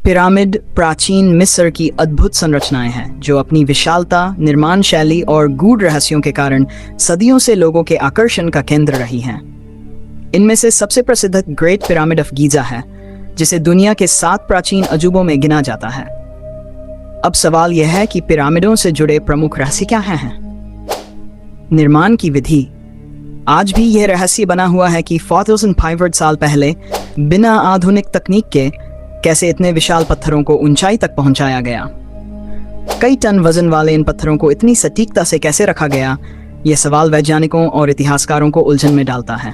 Pyramid प्राचीन मिस्र की अद्भुत संरचनाएं हैं जो अपनी विशालता, निर्माण शैली और गूढ़ रहस्यों के कारण सदियों से लोगों के आकर्षण का केंद्र रही हैं। इनमें से सबसे प्रसिद्ध ग्रेट पिरामिड ऑफ गीजा है, जिसे दुनिया के 7 प्राचीन अजूबों में गिना जाता है। अब सवाल यह है कि पिरामिडों से जुड़े प्रमुख रहस्य क्या हैं? निर्माण की विधि। आज भी यह रहस्य बना हुआ है कि 4500 साल पहले बिना आधुनिक तकनीक के कैसे इतने विशाल पत्थरों को ऊंचाई तक पहुंचाया गया। कई टन वजन वाले इन पत्थरों को इतनी सटीकता से कैसे रखा गया, यह सवाल वैज्ञानिकों और इतिहासकारों को उलझन में डालता है।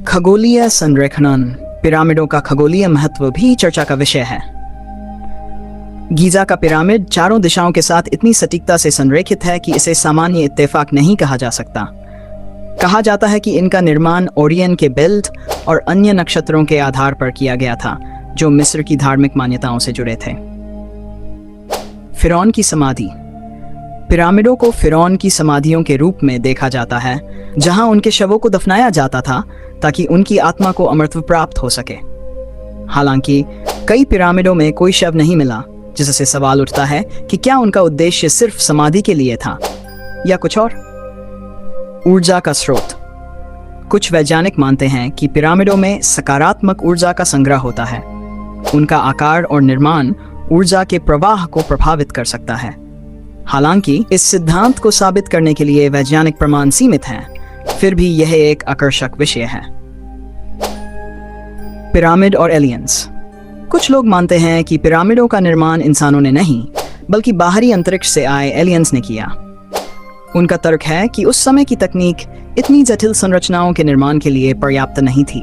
खगोलीय संरेखण। पिरामिडों का खगोलीय महत्व भी चर्चा का विषय है। गीजा का पिरामिड चारों दिशाओं के साथ इतनी सटीकता से संरेखित है कि इसे सामान्य इत्तेफाक नहीं कहा जा सकता। कहा जाता है कि इनका निर्माण ओरियन के बेल्ट और अन्य नक्षत्रों के आधार पर किया गया था, जो मिस्र की धार्मिक मान्यताओं से जुड़े थे। फिरौन की समाधि। पिरामिडों को फिरौन की समाधियों के रूप में देखा जाता है, जहां उनके शवों को दफनाया जाता था ताकि उनकी आत्मा को अमरत्व प्राप्त हो सके। हालांकि कई पिरामिडों में कोई शव नहीं मिला, जिससे सवाल उठता है कि क्या उनका उद्देश्य सिर्फ समाधि के लिए था या कुछ और। ऊर्जा का स्रोत। कुछ वैज्ञानिक मानते हैं कि पिरामिडों में सकारात्मक ऊर्जा का संग्रह होता है। उनका आकार और निर्माण ऊर्जा के प्रवाह को प्रभावित कर सकता है। हालांकि इस सिद्धांत को साबित करने के लिए वैज्ञानिक प्रमाण सीमित हैं, फिर भी यह एक आकर्षक विषय है। पिरामिड और एलियंस। कुछ लोग मानते हैं कि पिरामिडों का निर्माण इंसानों ने नहीं, बल्कि बाहरी अंतरिक्ष से आए एलियंस ने किया। उनका तर्क है कि उस समय की तकनीक इतनी जटिल संरचनाओं के निर्माण के लिए पर्याप्त नहीं थी।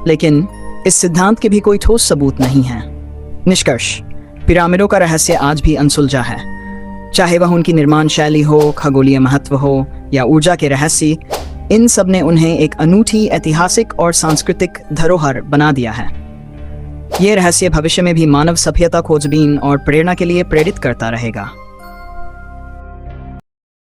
लेकिन इस सिद्धांत के भी कोई ठोस सबूत नहीं है। निष्कर्ष। पिरामिडों का रहस्य आज भी अनसुलझा है। चाहे वह उनकी निर्माण शैली हो, खगोलीय महत्व हो या ऊर्जा के रहस्य, इन सब ने उन्हें एक अनूठी ऐतिहासिक और सांस्कृतिक धरोहर बना दिया है। ये रहस्य भविष्य में भी मानव सभ्यता, खोजबीन और प्रेरणा के लिए प्रेरित करता रहेगा।